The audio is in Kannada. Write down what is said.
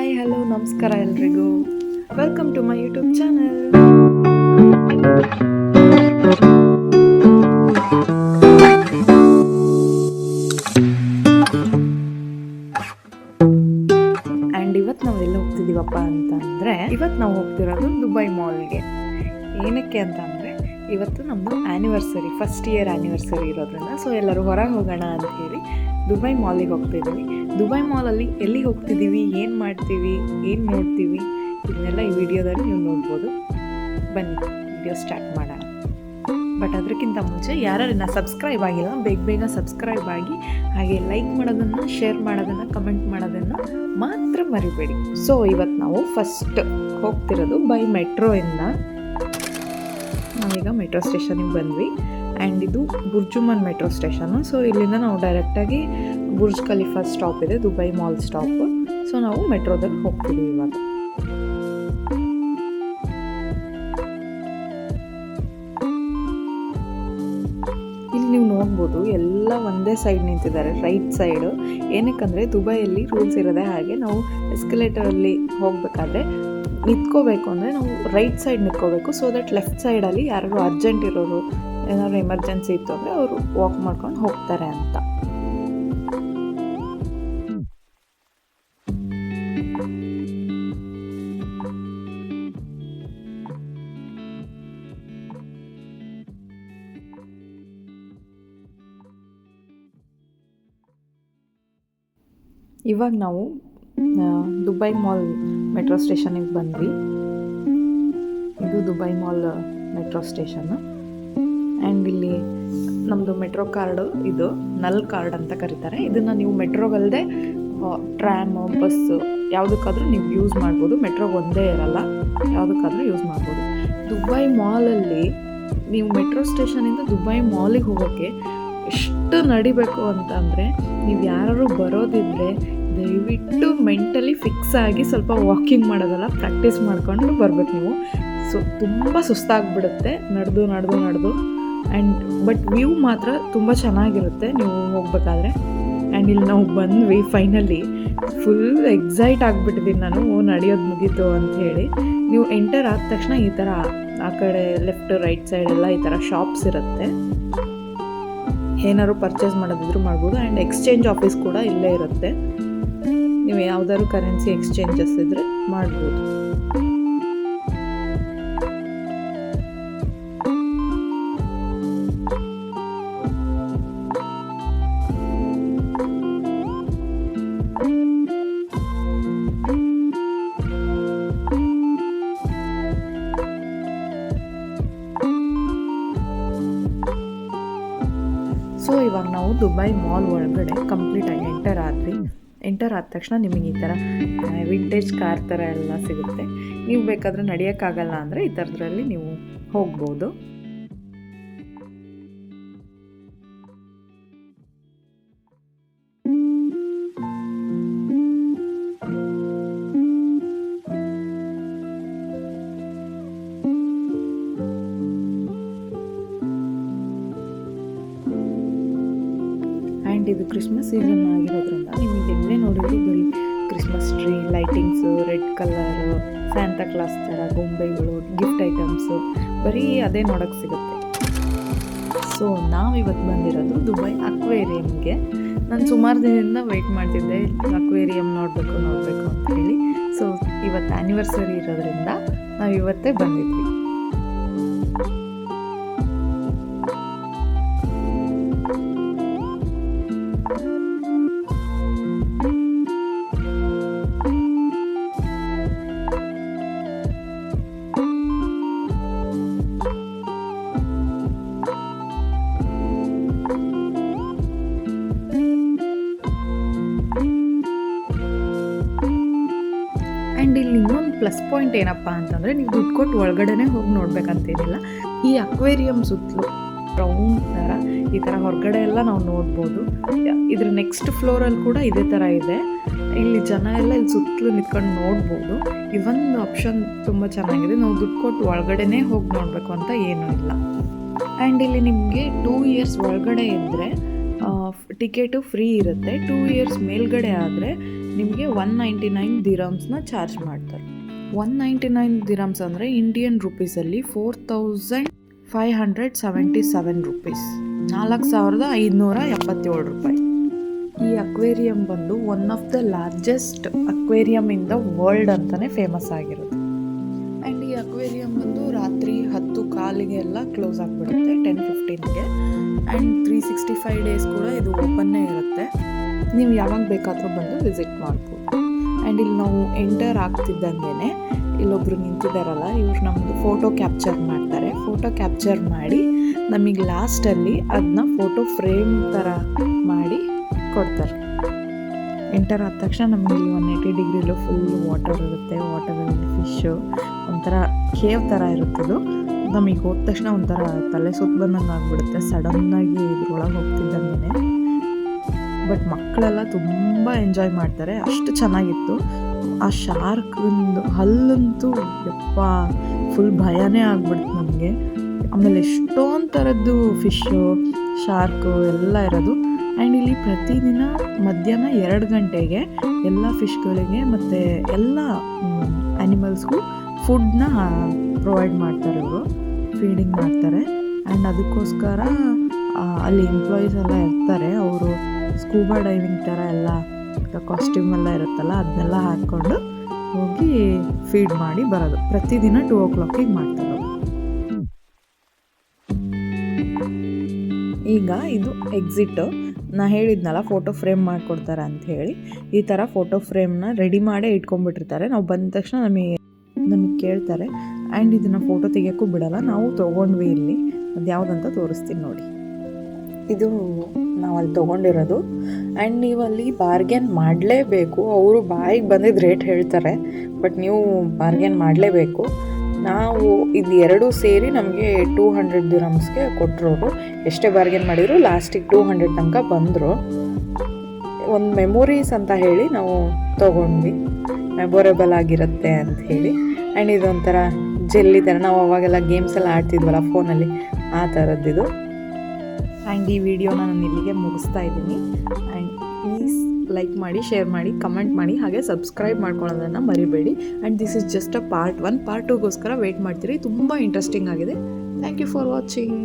ಹಾಯ್ ಹಲೋ ನಮಸ್ಕಾರ ಎಲ್ರಿಗೂ. Welcome to my YouTube channel. And ಇವತ್ತು ನಾವು ಎಲ್ಲ ಹೋಗ್ತಿದ್ದೀವಪ್ಪ ಅಂತಂದರೆ, ಇವತ್ತು ನಾವು ಹೋಗ್ತಿರೋದು ದುಬೈ ಮಾಲ್ಗೆ. ಏನಕ್ಕೆ ಅಂತ ಅಂದರೆ, ಇವತ್ತು ನಮ್ಮದು ಆ್ಯನಿವರ್ಸರಿ, ಫಸ್ಟ್ ಇಯರ್ ಆ್ಯನಿವರ್ಸರಿ ಇರೋದ್ರಿಂದ ಸೊ ಎಲ್ಲರೂ ಹೊರಗೆ ಹೋಗೋಣ ಅಂಥೇಳಿ ದುಬೈ ಮಾಲಿಗೆ ಹೋಗ್ತಿದ್ದೀವಿ. ದುಬೈ ಮಾಲಲ್ಲಿ ಎಲ್ಲಿಗೆ ಹೋಗ್ತಿದ್ದೀವಿ, ಏನು ಮಾಡ್ತೀವಿ, ಏನು ನೋಡ್ತೀವಿ, ಇದನ್ನೆಲ್ಲ ಈ ವಿಡಿಯೋದಲ್ಲಿ ನೀವು ನೋಡ್ಬೋದು. ಬನ್ನಿ ವಿಡಿಯೋ ಸ್ಟಾರ್ಟ್ ಮಾಡೋಣ. ಬಟ್ ಅದಕ್ಕಿಂತ ಮುಂಚೆ ಯಾರನ್ನ ಸಬ್ಸ್ಕ್ರೈಬ್ ಆಗಿಲ್ಲ ಬೇಗ ಸಬ್ಸ್ಕ್ರೈಬ್ ಆಗಿ, ಹಾಗೆ ಲೈಕ್ ಮಾಡೋದನ್ನು, ಶೇರ್ ಮಾಡೋದನ್ನು, ಕಮೆಂಟ್ ಮಾಡೋದನ್ನು ಮಾತ್ರ ಮರಿಬೇಡಿ. ಸೊ ಇವತ್ತು ನಾವು ಫಸ್ಟ್ ಹೋಗ್ತಿರೋದು ಬೈ ಮೆಟ್ರೋಯಿಂದ. ನಾವೀಗ ಮೆಟ್ರೋ ಸ್ಟೇಷನಿಗೆ ಬಂದ್ವಿ. ಆ್ಯಂಡ್ ಇದು ಬುರ್ಜುಮನ್ ಮೆಟ್ರೋ ಸ್ಟೇಷನ್ನು. ಸೊ ಇಲ್ಲಿಂದ ನಾವು ಡೈರೆಕ್ಟಾಗಿ ಬುರ್ಜ್ ಖಲೀಫಾ ಸ್ಟಾಪ್ ಇದೆ, ದುಬೈ ಮಾಲ್ ಸ್ಟಾಪ್. ಸೊ ನಾವು ಮೆಟ್ರೋದಲ್ಲಿ ಹೋಗ್ತಿದ್ದೀವಿ ಇವಾಗ. ಇಲ್ಲಿ ನೀವು ನೋಡ್ಬೋದು ಎಲ್ಲ ಒಂದೇ ಸೈಡ್ ನಿಂತಿದ್ದಾರೆ, ರೈಟ್ ಸೈಡು. ಏನಕ್ಕಂದರೆ ದುಬೈಯಲ್ಲಿ ರೂಲ್ಸ್ ಇರೋದೆ ಹಾಗೆ. ನಾವು ಎಸ್ಕಲೇಟರಲ್ಲಿ ಹೋಗಬೇಕಾದ್ರೆ ನಿಂತ್ಕೋಬೇಕು ಅಂದರೆ ನಾವು ರೈಟ್ ಸೈಡ್ ನಿಂತ್ಕೋಬೇಕು. ಸೊ ದಟ್ ಲೆಫ್ಟ್ ಸೈಡಲ್ಲಿ ಯಾರು ಅರ್ಜೆಂಟ್ ಇರೋರು, ಏನಾದ್ರು ಎಮರ್ಜೆನ್ಸಿ ಇತ್ತು ಅಂದರೆ ಅವರು ವಾಕ್ ಮಾಡ್ಕೊಂಡು ಹೋಗ್ತಾರೆ ಅಂತ. ಇವಾಗ ನಾವು ದುಬೈ ಮಾಲ್ ಮೆಟ್ರೋ ಸ್ಟೇಷನಿಗೆ ಬಂದ್ವಿ. ಇದು Dubai mall metro station. And ಇಲ್ಲಿ ನಮ್ಮದು ಮೆಟ್ರೋ ಕಾರ್ಡು, ಇದು ನಲ್ ಕಾರ್ಡ್ ಅಂತ ಕರೀತಾರೆ. ಇದನ್ನು ನೀವು ಮೆಟ್ರೋಗಲ್ಲದೆ ಟ್ರಾಮು, ಬಸ್ಸು ಯಾವುದಕ್ಕಾದ್ರೂ ನೀವು ಯೂಸ್ ಮಾಡ್ಬೋದು. ಮೆಟ್ರೋಗೆ ಒಂದೇ ಇರಲ್ಲ, ಯಾವುದಕ್ಕಾದ್ರೂ ಯೂಸ್ ಮಾಡ್ಬೋದು. ದುಬೈ ಮಾಲಲ್ಲಿ ನೀವು ಮೆಟ್ರೋ ಸ್ಟೇಷನಿಂದ ದುಬೈ ಮಾಲಿಗೆ ಹೋಗೋಕ್ಕೆ ಎಷ್ಟು ನಡಿಬೇಕು ಅಂತ ಅಂದರೆ, ನೀವು ಯಾರು ಬರೋದಿದ್ದರೆ ದಯವಿಟ್ಟು ಮೆಂಟಲಿ ಫಿಕ್ಸ್ ಆಗಿ ಸ್ವಲ್ಪ ವಾಕಿಂಗ್ ಮಾಡೋದಲ್ಲ ಪ್ರಾಕ್ಟೀಸ್ ಮಾಡ್ಕೊಂಡು ಬರ್ಬೇಕು ನೀವು. ಸೊ ತುಂಬ ಸುಸ್ತಾಗ್ಬಿಡುತ್ತೆ ನಡೆದು. ಆ್ಯಂಡ್ ಬಟ್ ವ್ಯೂ ಮಾತ್ರ ತುಂಬ ಚೆನ್ನಾಗಿರುತ್ತೆ ನೀವು ಹೋಗಬೇಕಾದ್ರೆ. ಆ್ಯಂಡ್ ಇಲ್ಲಿ ನಾವು ಬಂದ್ವಿ ಫೈನಲಿ. ಫುಲ್ ಎಕ್ಸೈಟ್ ಆಗಿಬಿಟ್ಟಿದ್ದೀನಿ ನಾನು, ನಡೆಯೋದು ಮುಗೀತು ಅಂಥೇಳಿ. ನೀವು ಎಂಟರ್ ಆದ ತಕ್ಷಣ ಈ ಥರ ಆ ಕಡೆ ಲೆಫ್ಟ್ ರೈಟ್ ಸೈಡ್ ಎಲ್ಲ ಈ ಥರ ಶಾಪ್ಸ್ ಇರುತ್ತೆ. ಏನಾದ್ರು ಪರ್ಚೇಸ್ ಮಾಡೋದಿದ್ರು ಮಾಡ್ಬೋದು. ಆ್ಯಂಡ್ ಎಕ್ಸ್ಚೇಂಜ್ ಆಫೀಸ್ ಕೂಡ ಇಲ್ಲೇ ಇರುತ್ತೆ. ನೀವು ಯಾವುದಾದ್ರು ಕರೆನ್ಸಿ ಎಕ್ಸ್ಚೇಂಜಸ್ ಇದ್ದರೆ ಮಾಡ್ಬೋದು. ಸೊ ಇವಾಗ ನಾವು ದುಬೈ ಮಾಲ್ ಒಳಗಡೆ ಕಂಪ್ಲೀಟಾಗಿ ಎಂಟರ್ ಆದ ತಕ್ಷಣ ನಿಮಗೆ ಈ ಥರ ವಿಂಟೇಜ್ ಕಾರ್ ಥರ ಎಲ್ಲ ಸಿಗುತ್ತೆ. ನೀವು ಬೇಕಾದರೆ ನಡೆಯೋಕ್ಕಾಗಲ್ಲ ಅಂದರೆ ಈ ಥರದ್ರಲ್ಲಿ ನೀವು ಹೋಗ್ಬೋದು. ಆ್ಯಂಡ್ ಇದು ಕ್ರಿಸ್ಮಸ್ ಸೀಸನ್ ಆಗಿರೋದ್ರಿಂದ ನಿಮಗೆ ಎಲ್ಲೇ ನೋಡಿದ್ರು ಬರೀ Christmas tree, lightings, red colour, ಸ್ಯಾಂತಾ class ಥರ ಗೊಂಬೆಗಳು, ಗಿಫ್ಟ್ ಐಟಮ್ಸು, ಬರೀ ಅದೇ ನೋಡೋಕ್ಕೆ ಸಿಗುತ್ತೆ. ಸೊ ನಾವಿವತ್ತು ಬಂದಿರೋದು ದುಬೈ ಅಕ್ವೇರಿಯಮ್ಗೆ. ನಾನು ಸುಮಾರು ದಿನದಿಂದ ವೆಯ್ಟ್ ಮಾಡ್ತಿದ್ದೆ ಅಕ್ವೇರಿಯಮ್ ನೋಡಬೇಕು ಅಂತ ಹೇಳಿ. ಸೊ ಇವತ್ತು ಆ್ಯನಿವರ್ಸರಿ ಇರೋದ್ರಿಂದ ನಾವು ಇವತ್ತೇ ಬಂದಿದ್ವಿ. ಆ್ಯಂಡ್ ಇಲ್ಲಿ ಇನ್ನೊಂದು ಪ್ಲಸ್ ಪಾಯಿಂಟ್ ಏನಪ್ಪ ಅಂತಂದರೆ, ನೀವು ದುಡ್ಡು ಕೊಟ್ಟು ಒಳಗಡೆನೇ ಹೋಗಿ ನೋಡ್ಬೇಕಂತೇನಿಲ್ಲ. ಈ ಅಕ್ವೇರಿಯಮ್ ಸುತ್ತಲೂ ರೌಂಡ್ ಥರ ಈ ಥರ ಹೊರಗಡೆ ಎಲ್ಲ ನಾವು ನೋಡ್ಬೋದು. ಇದ್ರ ನೆಕ್ಸ್ಟ್ ಫ್ಲೋರಲ್ಲಿ ಕೂಡ ಇದೇ ಥರ ಇದೆ. ಇಲ್ಲಿ ಜನ ಎಲ್ಲ ಇಲ್ಲಿ ಸುತ್ತಲೂ ನಿಂತ್ಕೊಂಡು ನೋಡ್ಬೋದು. ಇದೊಂದು ಆಪ್ಷನ್ ತುಂಬ ಚೆನ್ನಾಗಿದೆ. ನಾವು ದುಡ್ಡು ಕೊಟ್ಟು ಒಳಗಡೆನೇ ಹೋಗಿ ನೋಡಬೇಕು ಅಂತ ಏನೂ ಇಲ್ಲ. ಆ್ಯಂಡ್ ಇಲ್ಲಿ ನಿಮಗೆ 2 ಇಯರ್ಸ್ ಒಳಗಡೆ ಇದ್ದರೆ ಟಿಕೆಟು ಫ್ರೀ ಇರುತ್ತೆ. 2 ಇಯರ್ಸ್ ಮೇಲ್ಗಡೆ ಆದರೆ ನಿಮಗೆ 199 ದಿರಮ್ಸ್ನ ಚಾರ್ಜ್ ಮಾಡ್ತಾರೆ. 199 ದಿರಮ್ಸ್ ಅಂದರೆ ಇಂಡಿಯನ್ ರುಪೀಸಲ್ಲಿ 4577 ರುಪೀಸ್, 4577 ರೂಪಾಯಿ. ಈ ಅಕ್ವೇರಿಯಂ ಬಂದು one of the largest aquarium in the world ಅಂತಲೇ ಫೇಮಸ್ ಆಗಿರುತ್ತೆ. ಆ್ಯಂಡ್ ಈ ಅಕ್ವೇರಿಯಂ ಬಂದು ರಾತ್ರಿ 10:15 ಎಲ್ಲ ಕ್ಲೋಸ್ ಆಗಿಬಿಡುತ್ತೆ, 10:15ಗೆ. ಆ್ಯಂಡ್ 365 ಡೇಸ್ ಕೂಡ ಇದು ಓಪನ್ನೇ ಇರುತ್ತೆ. ನೀವು ಯಾವಾಗ ಬೇಕಾದರೂ ಬಂದು ವಿಸಿಟ್ ಮಾಡ್ಬೋದು. ಆ್ಯಂಡ್ ಇಲ್ಲಿ ನಾವು ಎಂಟರ್ ಆಗ್ತಿದ್ದಂಗೆ ಇಲ್ಲೊಬ್ರು ನಿಂತಿದ್ದಾರಲ್ಲ, ಇವ್ರು ನಮ್ಮದು ಫೋಟೋ ಕ್ಯಾಪ್ಚರ್ ಮಾಡ್ತಾರೆ. ಫೋಟೋ ಕ್ಯಾಪ್ಚರ್ ಮಾಡಿ ನಮಗೆ ಲಾಸ್ಟಲ್ಲಿ ಅದನ್ನ ಫೋಟೋ ಫ್ರೇಮ್ ಥರ ಮಾಡಿ ಕೊಡ್ತಾರೆ. ಎಂಟರ್ ಆದ ತಕ್ಷಣ ನಮಗೆ ಇಲ್ಲಿ 180 ಡಿಗ್ರಿಲೂ ಫುಲ್ ವಾಟರ್ ಇರುತ್ತೆ. ವಾಟರಲ್ಲಿ ಫಿಶ್ಶು ಒಂಥರ ಕೇವ್ ಥರ ಇರುತ್ತದು. ನಮಗೆ ಹೋದ ತಕ್ಷಣ ಒಂಥರ ತಲೆ ಸುತ್ತ ಬಂದಂಗೆ ಆಗಿಬಿಡುತ್ತೆ ಸಡನ್ನಾಗಿ ಇದ್ರೊಳಗೆ ಹೋಗ್ತಿದ್ದಂಗೆ. ಬಟ್ ಮಕ್ಕಳೆಲ್ಲ ತುಂಬ ಎಂಜಾಯ್ ಮಾಡ್ತಾರೆ, ಅಷ್ಟು ಚೆನ್ನಾಗಿತ್ತು. ಆ ಶಾರ್ಕ್ದು ಹಲ್ಲಂತೂ ಯಪ್ಪ ಫುಲ್ ಭಯನೇ ಆಗ್ಬಿಡ್ತು ನಮಗೆ. ಆಮೇಲೆ ಎಷ್ಟೊಂದು ಥರದ್ದು ಫಿಶ್ಶು, ಶಾರ್ಕು ಎಲ್ಲ ಇರೋದು. ಆ್ಯಂಡ್ ಇಲ್ಲಿ ಪ್ರತಿದಿನ ಮಧ್ಯಾಹ್ನ 2 ಗಂಟೆಗೆ ಎಲ್ಲ ಫಿಶ್ಗಳಿಗೆ ಮತ್ತು ಎಲ್ಲ ಆ್ಯನಿಮಲ್ಸ್ಗೂ ಫುಡ್ನ ಪ್ರೊವೈಡ್ ಮಾಡ್ತಾರೆ, ಇವರು ಫೀಡಿಂಗ್ ಮಾಡ್ತಾರೆ. ಆ್ಯಂಡ್ ಅದಕ್ಕೋಸ್ಕರ ಅಲ್ಲಿ ಎಂಪ್ಲಾಯೀಸ್ ಎಲ್ಲ ಇರ್ತಾರೆ, ಅವರು ಸ್ಕೂಬಾ ಡೈವಿಂಗ್ ಥರ ಎಲ್ಲ ಕಾಸ್ಟ್ಯೂಮ್ ಎಲ್ಲ ಇರುತ್ತಲ್ಲ ಅದನ್ನೆಲ್ಲ ಹಾಕ್ಕೊಂಡು ಹೋಗಿ ಫೀಡ್ ಮಾಡಿ ಬರೋದು. ಪ್ರತಿದಿನ 2 o'clock ಮಾಡ್ತಾರೆ. ಈಗ ಇದು ಎಕ್ಸಿಟ್ಟು. ನಾ ಹೇಳಿದ್ನಲ್ಲ ಫೋಟೋ ಫ್ರೇಮ್ ಮಾಡಿಕೊಡ್ತಾರೆ ಅಂತ ಹೇಳಿ, ಈ ಥರ ಫೋಟೋ ಫ್ರೇಮ್ನ ರೆಡಿ ಮಾಡೇ ಇಟ್ಕೊಂಡ್ಬಿಟ್ಟಿರ್ತಾರೆ. ನಾವು ಬಂದ ತಕ್ಷಣ ನಮಗೆ ಕೇಳ್ತಾರೆ. ಆ್ಯಂಡ್ ಇದನ್ನು ಫೋಟೋ ತೆಗಿಯೋಕ್ಕೂ ಬಿಡೋಲ್ಲ. ನಾವು ತೊಗೊಂಡ್ವಿ ಇಲ್ಲಿ, ಅದು ಯಾವುದಂತ ತೋರಿಸ್ತೀನಿ ನೋಡಿ. ಇದು ನಾವು ಅಲ್ಲಿ ತೊಗೊಂಡಿರೋದು. ಆ್ಯಂಡ್ ನೀವು ಅಲ್ಲಿ ಬಾರ್ಗೇನ್ ಮಾಡಲೇಬೇಕು. ಅವರು ಬಾಯಿಗೆ ಬಂದಿದ್ದು ರೇಟ್ ಹೇಳ್ತಾರೆ, ಬಟ್ ನೀವು ಬಾರ್ಗೇನ್ ಮಾಡಲೇಬೇಕು. ನಾವು ಇದು ಎರಡೂ ಸೇರಿ ನಮಗೆ 200 ದಿರಮ್ಸ್ಗೆ ಕೊಟ್ಟರು. ಎಷ್ಟೇ ಬಾರ್ಗೇನ್ ಮಾಡಿದ್ರು ಲಾಸ್ಟಿಗೆ 200 ತನಕ ಬಂದರು. ಒಂದು ಮೆಮೊರೀಸ್ ಅಂತ ಹೇಳಿ ನಾವು ತೊಗೊಂಡ್ವಿ, ಮೆಮೊರೇಬಲ್ ಆಗಿರುತ್ತೆ ಅಂತ ಹೇಳಿ. ಆ್ಯಂಡ್ ಇದೊಂಥರ ಜೆಲ್ಲಿ ಥರ, ನಾವು ಅವಾಗೆಲ್ಲ ಗೇಮ್ಸ್ ಎಲ್ಲ ಆಡ್ತಿದ್ವಲ್ಲ ಫೋನಲ್ಲಿ, ಆ ಥರದ್ದಿದು. ಆ್ಯಂಡ್ ಈ ವಿಡಿಯೋನ ನಾನು ಇಲ್ಲಿಗೆ ಮುಗಿಸ್ತಾ ಇದ್ದೀನಿ. ಆ್ಯಂಡ್ ಪ್ಲೀಸ್ ಲೈಕ್ ಮಾಡಿ, ಶೇರ್ ಮಾಡಿ, ಕಮೆಂಟ್ ಮಾಡಿ, ಹಾಗೆ ಸಬ್ಸ್ಕ್ರೈಬ್ ಮಾಡ್ಕೊಳ್ಳೋದನ್ನು ಮರಿಬೇಡಿ. And this is just a part 1. Part 2ಗೋಸ್ಕರ ವೆಯ್ಟ್ ಮಾಡ್ತೀರಿ, ತುಂಬ ಇಂಟ್ರೆಸ್ಟಿಂಗ್ ಆಗಿದೆ. Thank you for watching.